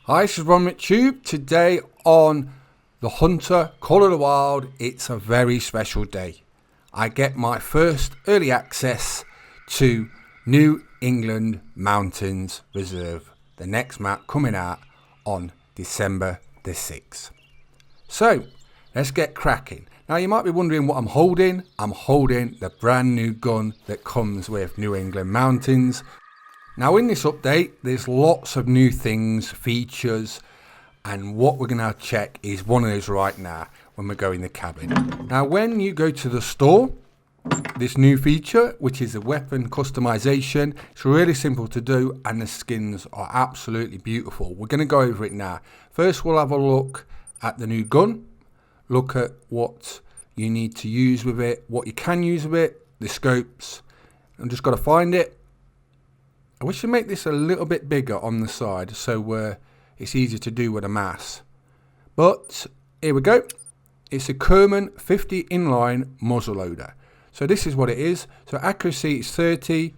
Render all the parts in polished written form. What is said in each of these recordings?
Hi, this is Ron McTube. Today on the Hunter Call of the Wild, it's a very special day. I get my first early access to New England Mountains Reserve. The next map coming out on December the 6th. So, let's get cracking. Now you might be wondering what I'm holding. I'm holding the brand new gun that comes with New England Mountains. Now in this update, there's lots of new things, features, and what we're going to check is one of those right now when we go in the cabin. Now when you go to the store, this new feature, which is a weapon customization, it's really simple to do and the skins are absolutely beautiful. We're going to go over it now. First we'll have a look at the new gun, look at what you need to use with it, what you can use with it, the scopes. I'm just got to find it. I wish to make this a little bit bigger on the side so it's easier to do with a mouse. But here we go. It's a Kerman 50 inline muzzleloader. So this is what it is. So accuracy is 30,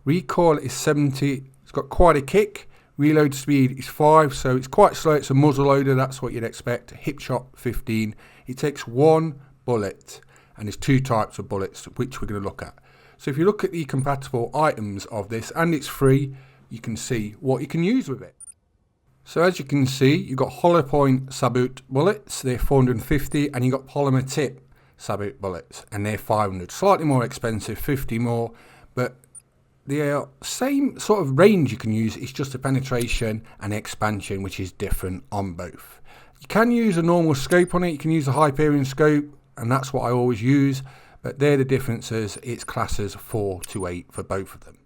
recoil is 70. It's got quite a kick. Reload speed is 5, so it's quite slow. It's a muzzleloader. That's what you'd expect. Hip shot 15. It takes one bullet, and there's two types of bullets which we're going to look at. So if you look at the compatible items of this, and it's free, you can see what you can use with it. So as you can see, you've got hollow point sabot bullets, they're 450, and you've got polymer tip sabot bullets, and they're 500. Slightly more expensive, 50 more, but the same sort of range you can use. It's just the penetration and expansion, which is different on both. You can use a normal scope on it, you can use a Hyperion scope, and that's what I always use. But they're the differences. It's classes 4 to 8 for both of them.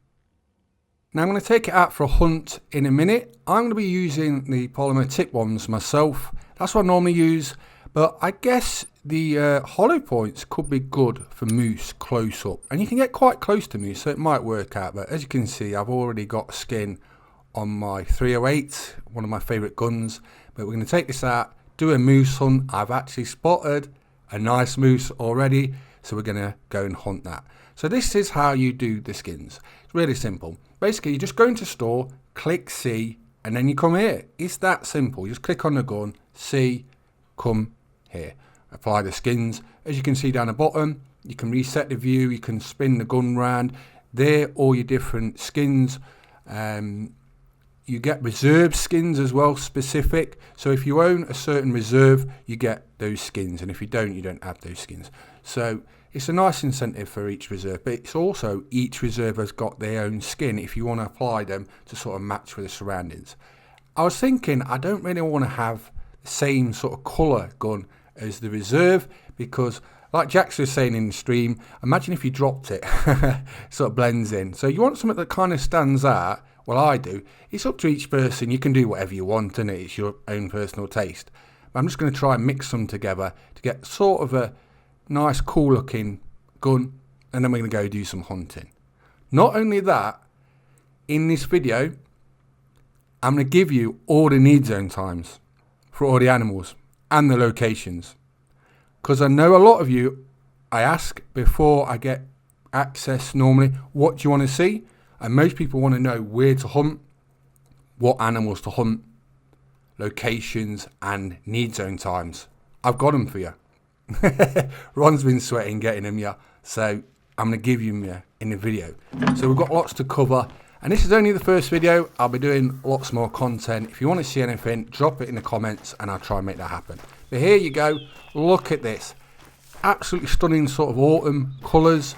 Now I'm going to take it out for a hunt in a minute. I'm going to be using the polymer tip ones myself. That's what I normally use. But I guess the hollow points could be good for moose close up. And you can get quite close to moose, so it might work out. But as you can see, I've already got skin on my 308, one of my favourite guns. But we're going to take this out, do a moose hunt. I've actually spotted a nice moose already. So we're going to go and hunt that. So this is how you do the skins. It's really simple. Basically, you just go into store, click C, and then you come here. It's that simple. You just click on the gun, C, come here. Apply the skins. As you can see down the bottom, you can reset the view. You can spin the gun round. There, all your different skins. You get reserve skins as well, specific. So if you own a certain reserve, you get those skins. And if you don't have those skins. So it's a nice incentive for each reserve, but it's also each reserve has got their own skin if you want to apply them to sort of match with the surroundings. I was thinking I don't really want to have the same sort of colour gun as the reserve because like Jax was saying in the stream, imagine if you dropped it, sort of blends in. So you want something that kind of stands out. Well, I do. It's up to each person. You can do whatever you want, and it's your own personal taste. But I'm just going to try and mix them together to get sort of a nice cool looking gun, and then we're going to go do some hunting. Not only that, in this video I'm going to give you all the need zone times for all the animals and the locations, because I know a lot of you, I ask before I get access normally, what do you want to see? And most people want to know where to hunt, what animals to hunt, locations and need zone times. I've got them for you. Ron's been sweating getting them, yeah. So I'm going to give you them in the video. So we've got lots to cover. And this is only the first video. I'll be doing lots more content. If you want to see anything, drop it in the comments and I'll try and make that happen. But here you go. Look at this. Absolutely stunning sort of autumn colours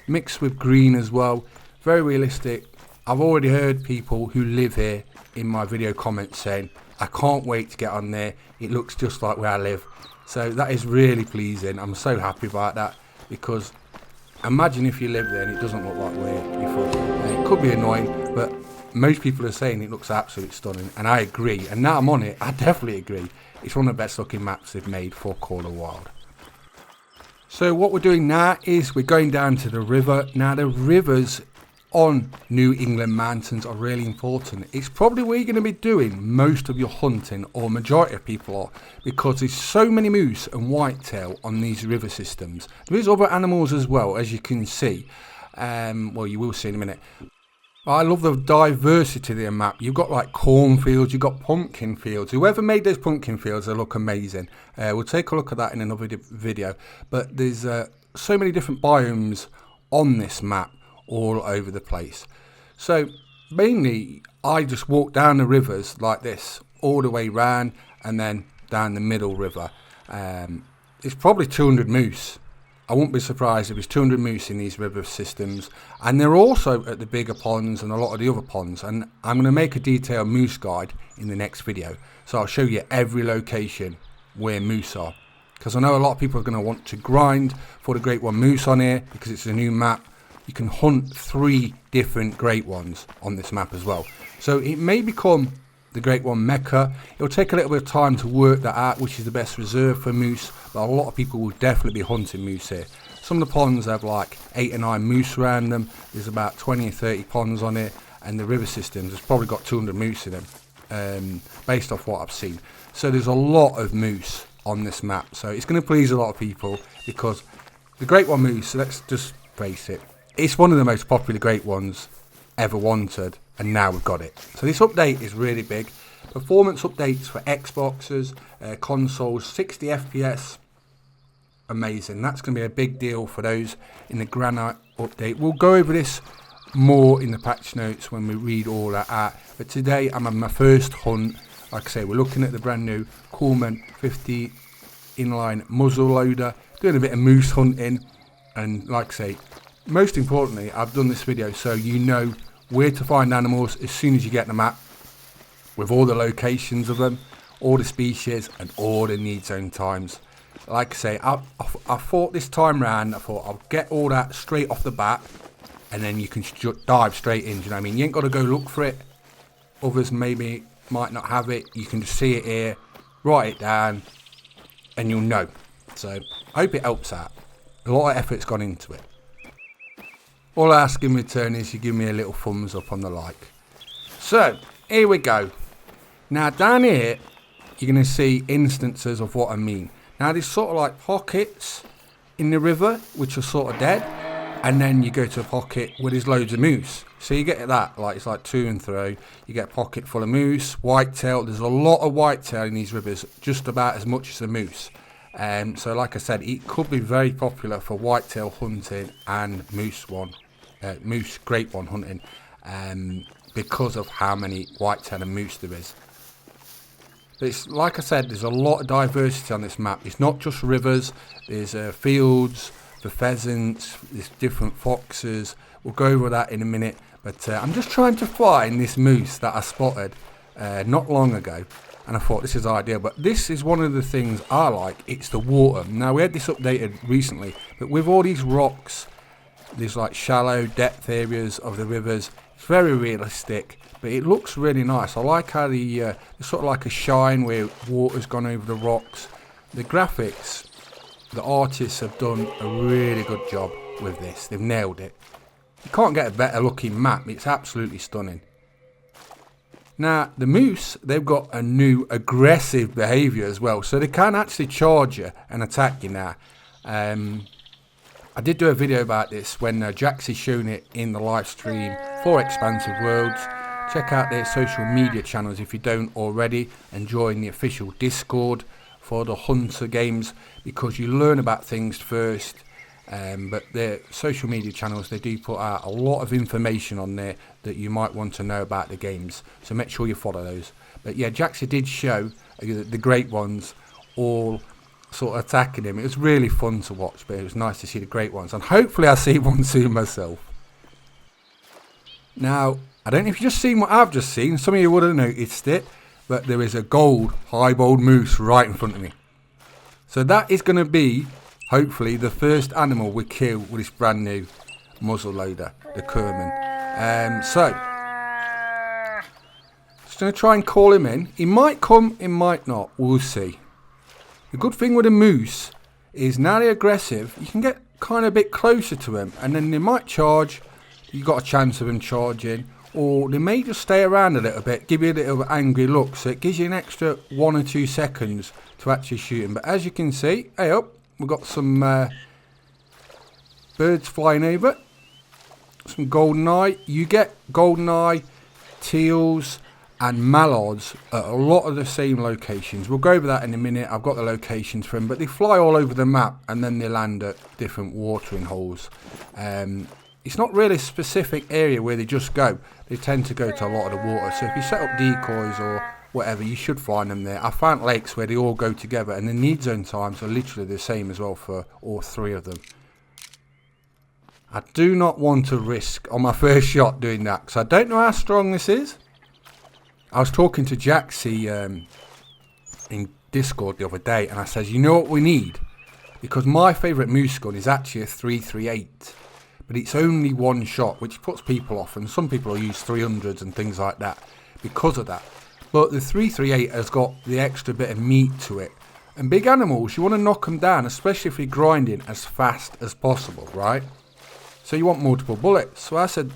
mixed with green as well. Very realistic. I've already heard people who live here in my video comments saying, I can't wait to get on there. It looks just like where I live. So that is really pleasing. I'm so happy about that because imagine if you live there and it doesn't look like where you thought. It could be annoying, but most people are saying it looks absolutely stunning, and I agree. And now I'm on it, I definitely agree. It's one of the best looking maps they've made for Call of the Wild. So what we're doing now is we're going down to the river. Now the rivers on New England Mountains are really important. It's probably where you're going to be doing most of your hunting, or majority of people are, because there's so many moose and whitetail on these river systems. There is other animals as well, as you can see. Well, you will see in a minute. I love the diversity of the map. You've got like cornfields, you've got pumpkin fields. Whoever made those pumpkin fields, they look amazing. We'll take a look at that in another video. But there's so many different biomes on this map all over the place. So mainly I just walk down the rivers like this, all the way round and then down the middle river. It's probably 200 moose. I wouldn't be surprised if there's 200 moose in these river systems, and they're also at the bigger ponds and a lot of the other ponds, and I'm going to make a detailed moose guide in the next video, so I'll show you every location where moose are, because I know a lot of people are going to want to grind for the Great One moose on here because it's a new map. You can hunt 3 different Great Ones on this map as well, so it may become the Great One Mecca. It'll take a little bit of time to work that out, which is the best reserve for moose, but a lot of people will definitely be hunting moose here. Some of the ponds have like 8 or 9 moose around them. There's about 20 or 30 ponds on it, and the river systems has probably got 200 moose in them, based off what I've seen. So there's a lot of moose on this map, so it's going to please a lot of people, because the Great One moose, let's just face it, it's one of the most popular Great Ones ever wanted, and now we've got it. So this update is really big. Performance updates for Xboxes, consoles, 60 FPS, amazing. That's going to be a big deal for those in the Granite update. We'll go over this more in the patch notes when we read all that out, but today I'm on my first hunt. Like I say, we're looking at the brand new Coleman 50 inline muzzle loader, doing a bit of moose hunting, and like I say, most importantly, I've done this video so you know where to find animals as soon as you get the map, with all the locations of them, all the species, and all the need zone times. Like I say, I thought this time round, I thought I'll get all that straight off the bat, and then you can dive straight in. Do you know what I mean? You ain't got to go look for it. Others maybe might not have it. You can just see it here, write it down, and you'll know. So I hope it helps out. A lot of effort's gone into it. All I ask in return is you give me a little thumbs up on the like. So, here we go. Now down here, you're going to see instances of what I mean. Now there's sort of like pockets in the river, which are sort of dead. And then you go to a pocket where there's loads of moose. So you get that, like it's like to and throw. You get a pocket full of moose, whitetail. There's a lot of whitetail in these rivers, just about as much as the moose. So like I said, it could be very popular for whitetail hunting and moose Great One hunting, because of how many whitetail and moose there is. But it's like I said, there's a lot of diversity on this map. It's not just rivers. There's fields for pheasants. There's different foxes. We'll go over that in a minute. But I'm just trying to find this moose that I spotted not long ago, and I thought this is ideal. But this is one of the things I like. It's the water. Now we had this updated recently, but with all these rocks, there's like shallow depth areas of the rivers. It's very realistic, but it looks really nice. I like how there's sort of like a shine where water's gone over the rocks. The graphics, the artists have done a really good job with this. They've nailed it. You can't get a better looking map. It's absolutely stunning. Now the moose, they've got a new aggressive behaviour as well, so they can actually charge you and attack you now. I did do a video about this when Jaxie's shown it in the live stream for Expansive Worlds. Check out their social media channels if you don't already, and join the official Discord for the Hunter games, because you learn about things first. But their social media channels, they do put out a lot of information on there that you might want to know about the games, so make sure you follow those. But yeah, Jaxie did show the Great Ones all sort of attacking him. It was really fun to watch, but it was nice to see the Great Ones, and hopefully I'll see one soon myself. Now I don't know if you've just seen what I've just seen. Some of you would have noticed it, but there is a gold highballed moose right in front of me. So that is going to be hopefully the first animal we kill with this brand new muzzle loader, the Kerman. So just going to try and call him in. He might come, he might not, we'll see. The good thing with a moose is now they're aggressive, you can get kind of a bit closer to them, and then they might charge. You've got a chance of them charging, or they may just stay around a little bit, give you a little angry look, so it gives you an extra 1 or 2 seconds to actually shoot them. But as you can see, hey up, we've got some birds flying over. some goldeneye. You get goldeneye, teals and mallards at a lot of the same locations. We'll go over that in a minute. I've got the locations for them, but they fly all over the map and then they land at different watering holes. It's not really a specific area where they just go. They tend to go to a lot of the water. So if you set up decoys or whatever, you should find them there. I found lakes where they all go together, and the need zone times are literally the same as well for all three of them. I do not want to risk on my first shot doing that, because I don't know how strong this is. I was talking to Jaxie in Discord the other day, and I says, you know what we need? Because my favourite moose gun is actually a 338. But it's only one shot, which puts people off, and some people will use 300s and things like that because of that. But the 338 has got the extra bit of meat to it. And big animals, you want to knock them down, especially if you're grinding as fast as possible, right? So you want multiple bullets. So I said,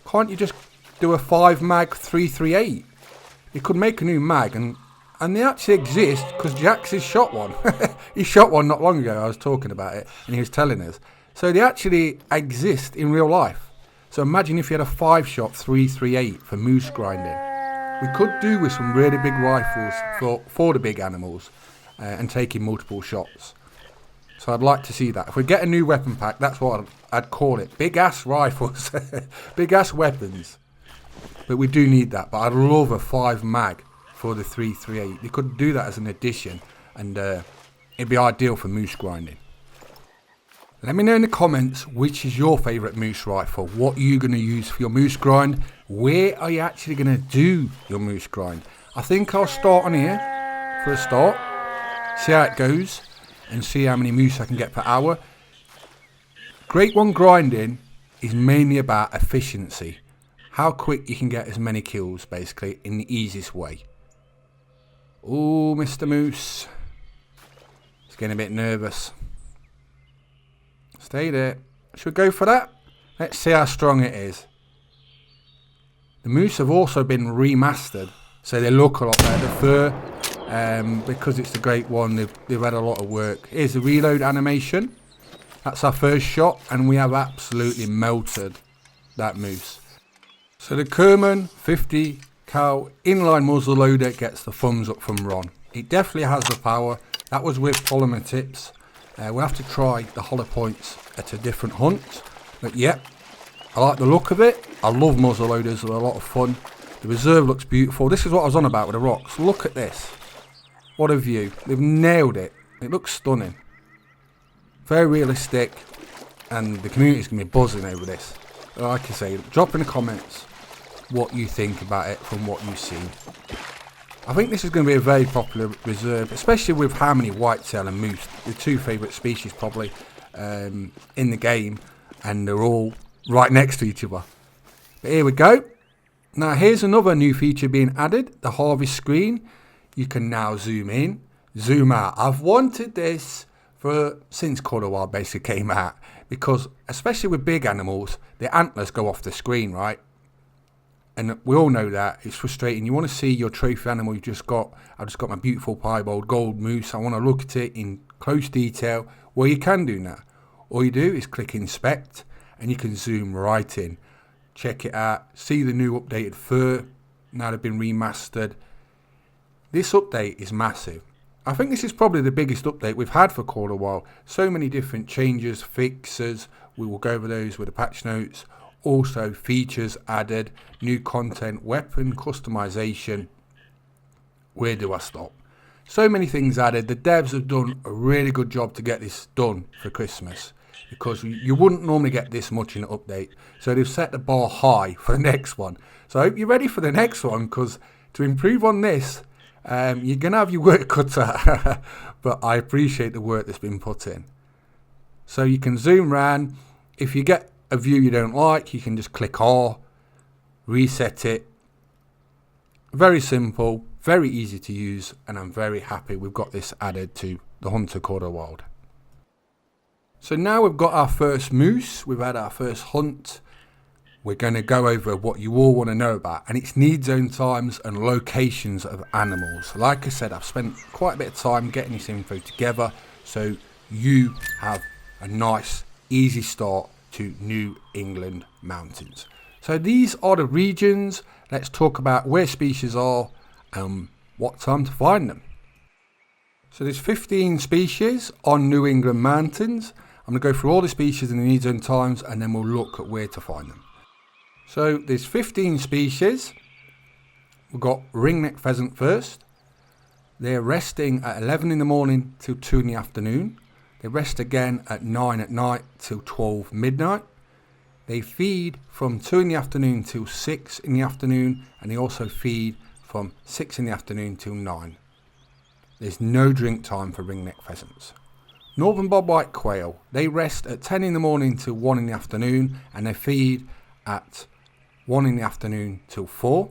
can't you just do a 5 mag 338? You could make a new mag, and they actually exist, because Jax has shot one. He shot one not long ago. I was talking about it, and he was telling us. So they actually exist in real life. So imagine if you had a 5-shot 338 for moose grinding. We could do with some really big rifles for the big animals and taking multiple shots. So I'd like to see that. If we get a new weapon pack, that's what I'd call it. Big ass rifles. Big ass weapons. But we do need that. But I'd love a 5 mag for the 338. You could do that as an addition, and it'd be ideal for moose grinding. Let me know in the comments which is your favourite moose rifle. What are you going to use for your moose grind? Where are you actually going to do your moose grind? I think I'll start on here for a start. See how it goes and see how many moose I can get per hour. Great one grinding is mainly about efficiency. How quick you can get as many kills, basically, in the easiest way. Oh, Mr. Moose. He's getting a bit nervous. Stay there. Should we go for that? Let's see how strong it is. The moose have also been remastered, so they look a lot better. The fur, because it's a great one, they've had a lot of work. Here's the reload animation. That's our first shot, and we have absolutely melted that moose. So the Kerman 50 cal inline muzzle loader gets the thumbs up from Ron. It definitely has the power. That was with polymer tips. We'll have to try the hollow points at a different hunt. But yep, I like the look of it. I love muzzle loaders, they're a lot of fun. The reserve looks beautiful. This is what I was on about with the rocks. Look at this. What a view. They've nailed it. It looks stunning. Very realistic. And the community's going to be buzzing over this. Like I say, drop in the comments what you think about it from what you've seen. I think this is going to be a very popular reserve, especially with how many whitetail and moose, the two favourite species probably in the game, and they're all right next to each other. But here we go. Now here's another new feature being added, the harvest screen. You can now zoom in, zoom out. I've wanted this since Call of the Wild basically came out, because especially with big animals, the antlers go off the screen, right? And we all know that. It's frustrating. You want to see your trophy animal you've just got. I've just got my beautiful piebald gold moose. I want to look at it in close detail. Well, you can do that. All you do is click inspect and you can zoom right in. Check it out. See the new updated fur. Now they've been remastered. This update is massive. I think this is probably the biggest update we've had for Call of the Wild. So many different changes, fixes. We will go over those with the patch notes. Also features added, new content, weapon customization. Where do I stop? So many things added. The devs have done a really good job to get this done for Christmas, because you wouldn't normally get this much in an update. So they've set the bar high for the next one. So I hope you're ready for the next one, because to improve on this, you're going to have your work cut out. But I appreciate the work that's been put in. So you can zoom around. If you get a view you don't like, you can just click R, reset it. Very simple, very easy to use, and I'm very happy we've got this added to the Hunter Call of the Wild. So now we've got our first moose, we've had our first hunt. We're going to go over what you all want to know about, and it's need zone times and locations of animals. Like I said, I've spent quite a bit of time getting this info together, so you have a nice, easy start to New England mountains. So these are the regions. Let's talk about where species are and what time to find them. So there's 15 species on New England mountains. I'm going to go through all the species in the need zone times and then we'll look at where to find them. So there's 15 species. We've got ringneck pheasant first. They're resting at 11 in the morning till 2 in the afternoon. They rest again at 9 at night till 12 midnight. They feed from 2 in the afternoon till 6 in the afternoon, and they also feed from 6 in the afternoon till 9. There's no drink time for ringneck pheasants. Northern bobwhite quail, they rest at 10 in the morning till 1 in the afternoon, and they feed at 1 in the afternoon till 4.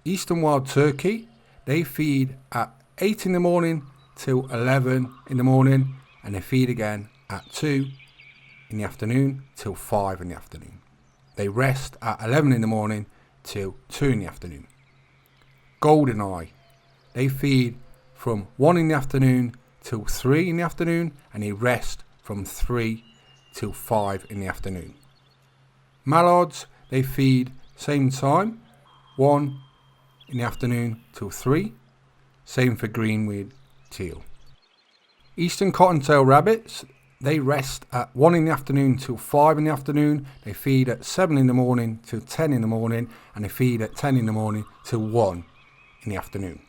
Eastern wild turkey, they feed at 8 in the morning till 11 in the morning, and they feed again at 2 in the afternoon till 5 in the afternoon. They rest at 11 in the morning till 2 in the afternoon. Golden eye, they feed from 1 in the afternoon till 3 in the afternoon, and they rest from 3 till 5 in the afternoon. Mallards, they feed same time, 1 in the afternoon till 3. Same for greenweed teal. Eastern cottontail rabbits, they rest at 1 in the afternoon till 5 in the afternoon. They feed at 7 in the morning till 10 in the morning, and they feed at 10 in the morning till 1 in the afternoon.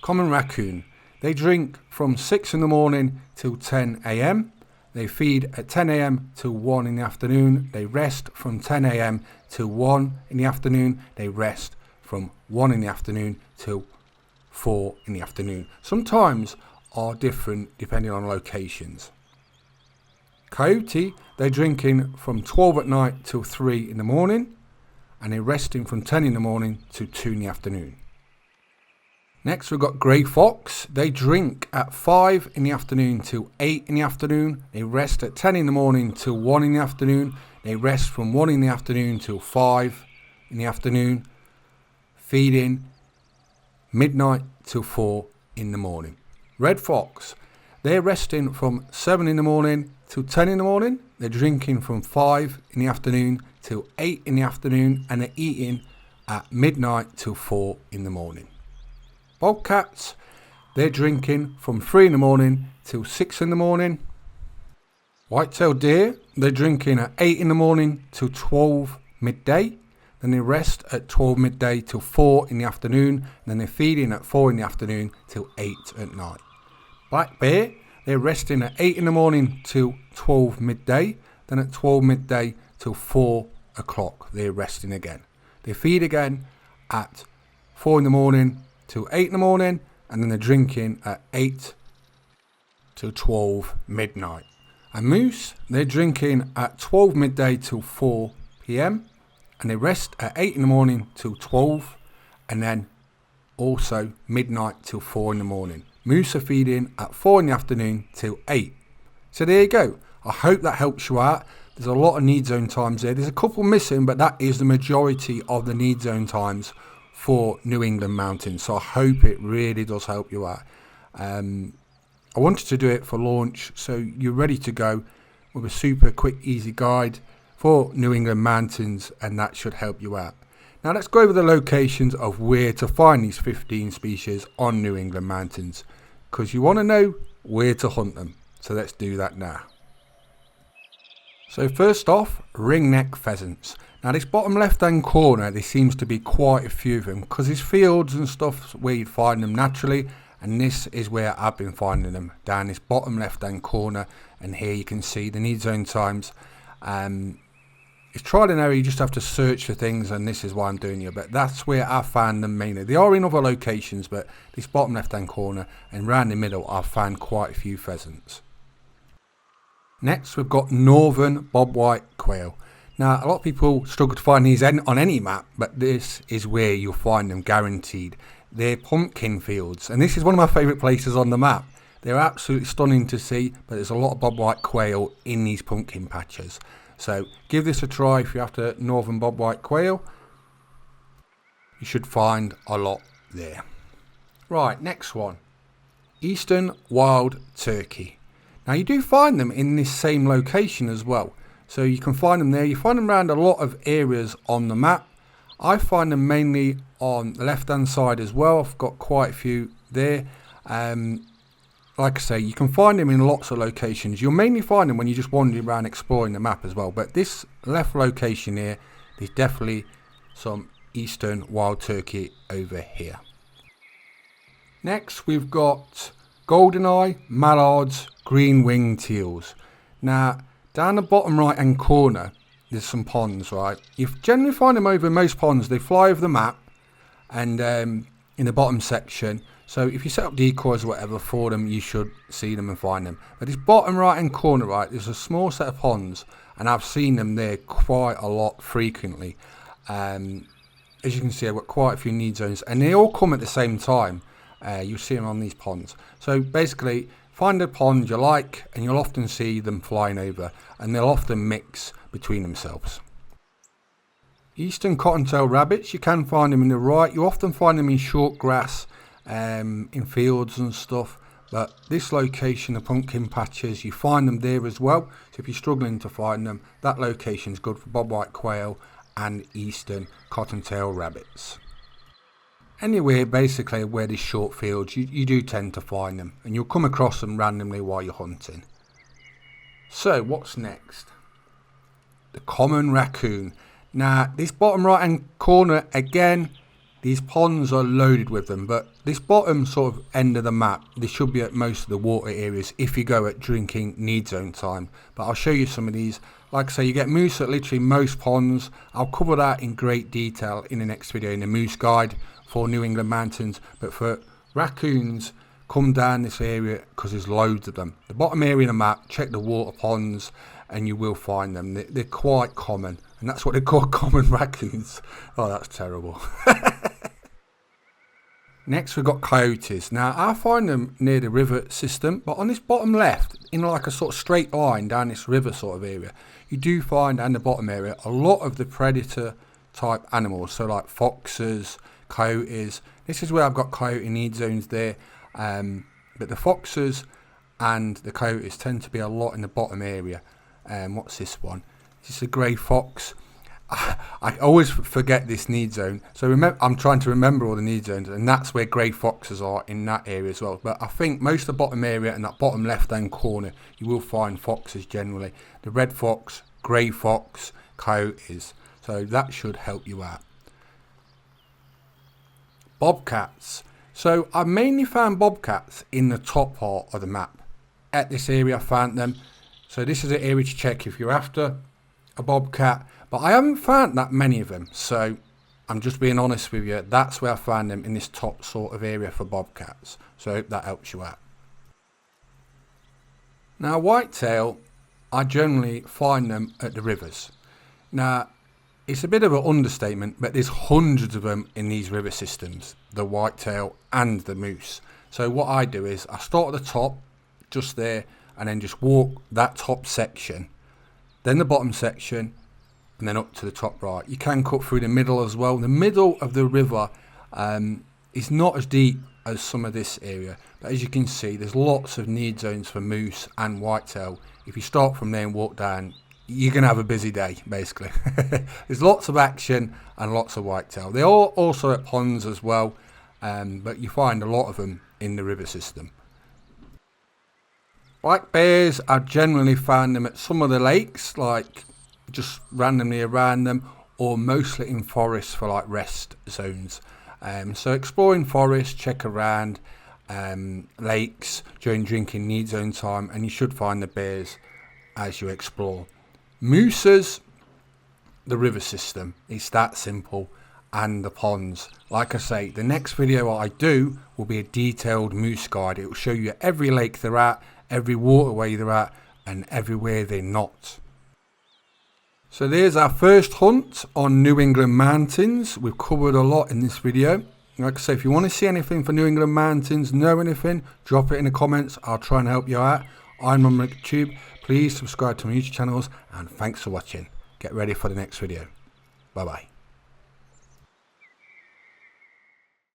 Common raccoon, they drink from 6 in the morning till 10 a.m. They feed at 10 a.m. till 1 in the afternoon. They rest from 10 a.m. till 1 in the afternoon. They rest from 1 in the afternoon till 4 in the afternoon. Sometimes are different depending on locations. Coyote, they're drinking from 12 at night till 3 in the morning, and they're resting from 10 in the morning to 2 in the afternoon. Next we've got grey fox. They drink at 5 in the afternoon till 8 in the afternoon. They rest at 10 in the morning till 1 in the afternoon. They rest from 1 in the afternoon till 5 in the afternoon. Feeding midnight till 4 in the morning. Red fox, they're resting from 7 in the morning till 10 in the morning. They're drinking from 5 in the afternoon till 8 in the afternoon, and they're eating at midnight till 4 in the morning. Bobcats, they're drinking from 3 in the morning till 6 in the morning. White-tailed deer, they're drinking at 8 in the morning till 12 midday. Then they rest at 12 midday till 4 in the afternoon. And then they're feeding at 4 in the afternoon till 8 at night. Black bear, they're resting at 8 in the morning till 12 midday. Then at 12 midday till 4 o'clock, they're resting again. They feed again at 4 in the morning till 8 in the morning, and then they're drinking at 8 till 12 midnight. And moose, they're drinking at 12 midday till 4 p.m, and they rest at 8 in the morning till 12, and then also midnight till 4 in the morning. Moose are feeding at 4 in the afternoon till 8. So there you go. I hope that helps you out. There's a lot of need zone times there. There's a couple missing, but that is the majority of the need zone times for New England mountains. So I hope it really does help you out. I wanted to do it for launch, so you're ready to go with a super quick, easy guide for New England mountains, and that should help you out. Now let's go over the locations of where to find these 15 species on New England mountains, because you want to know where to hunt them. So let's do that now. So first off, ringneck pheasants. Now this bottom left hand corner, there seems to be quite a few of them, because there's fields and stuff where you'd find them naturally, and this is where I've been finding them, down this bottom left hand corner. And here you can see the need zone times. It's trial and error, you just have to search for things, and this is why I'm doing it, but that's where I found them mainly. They are in other locations, but this bottom left hand corner and round the middle I've found quite a few pheasants. Next we've got northern bobwhite quail. Now a lot of people struggle to find these on any map, but this is where you'll find them guaranteed. They're pumpkin fields, and this is one of my favourite places on the map. They're absolutely stunning to see, but there's a lot of bobwhite quail in these pumpkin patches. So give this a try if you're after northern bobwhite quail. You should find a lot there. Right, next one. Eastern wild turkey. Now you do find them in this same location as well. So you can find them there. You find them around a lot of areas on the map. I find them mainly on the left hand side as well. I've got quite a few there. Like I say, you can find them in lots of locations. You'll mainly find them when you're just wandering around exploring the map as well. But this left location here, there's definitely some eastern wild turkey over here. Next we've got goldeneye, mallards, green winged teals. Now down the bottom right hand corner there's some ponds, right? You generally find them over most ponds. They fly over the map and in the bottom section. So if you set up decoys or whatever for them, you should see them and find them. But this bottom right hand corner, right, there's a small set of ponds, and I've seen them there quite a lot frequently. As you can see, I've got quite a few need zones, and they all come at the same time. You'll see them on these ponds. So basically, find a pond you like, and you'll often see them flying over, and they'll often mix between themselves. Eastern cottontail rabbits, you can find them in the right. You often find them in short grass, in fields and stuff, but this location, the pumpkin patches, you find them there as well. So if you're struggling to find them, that location is good for bobwhite quail and eastern cottontail rabbits. Anywhere basically where there's short fields, you do tend to find them, and you'll come across them randomly while you're hunting. So what's next? The common raccoon. Now this bottom right hand corner, again, these ponds are loaded with them, but this bottom sort of end of the map, this should be at most of the water areas if you go at drinking need zone time. But I'll show you some of these. Like I say, you get moose at literally most ponds. I'll cover that in great detail in the next video in the moose guide for New England mountains. But for raccoons, come down this area because there's loads of them. The bottom area of the map, check the water ponds and you will find them. They're quite common, and that's what they call common raccoons. Oh, that's terrible. Next we've got coyotes. Now I find them near the river system, but on this bottom left, in like a sort of straight line down this river sort of area, you do find down the bottom area a lot of the predator type animals. So like foxes, coyotes. This is where I've got coyote need zones there. But the foxes and the coyotes tend to be a lot in the bottom area. What's this one? This is a grey fox. I always forget this need zone, so I'm trying to remember all the need zones, and that's where grey foxes are in that area as well. But I think most of the bottom area and that bottom left hand corner you will find foxes generally. The red fox, grey fox, coyotes, so that should help you out. Bobcats. So I mainly found bobcats in the top part of the map. At this area I found them, so this is an area to check if you're after a bobcat. But I haven't found that many of them, so I'm just being honest with you. That's where I found them, in this top sort of area for bobcats. So I hope that helps you out. Now whitetail, I generally find them at the rivers. Now it's a bit of an understatement, but there's hundreds of them in these river systems, the whitetail and the moose. So what I do is I start at the top, just there, and then just walk that top section, then the bottom section, and then up to the top right. You can cut through the middle as well. The middle of the river is not as deep as some of this area, but as you can see, there's lots of need zones for moose and whitetail. If you start from there and walk down, you're going to have a busy day, basically. There's lots of action and lots of whitetail. They are also at ponds as well, but you find a lot of them in the river system. Black bears, I generally found them at some of the lakes, like just randomly around them, or mostly in forests for like rest zones. So exploring forests, check around lakes during drinking need zone time, and you should find the bears as you explore. Mooses, the river system, it's that simple, and the ponds. Like I say, the next video I do will be a detailed moose guide. It will show you every lake they're at, every waterway they're at, and everywhere they're not. So there's our first hunt on New England mountains. We've covered a lot in this video. Like I say, if you want to see anything for New England mountains, know anything, drop it in the comments. I'll try and help you out. I'm on YouTube. Please subscribe to my YouTube channels, and thanks for watching. Get ready for the next video. Bye bye.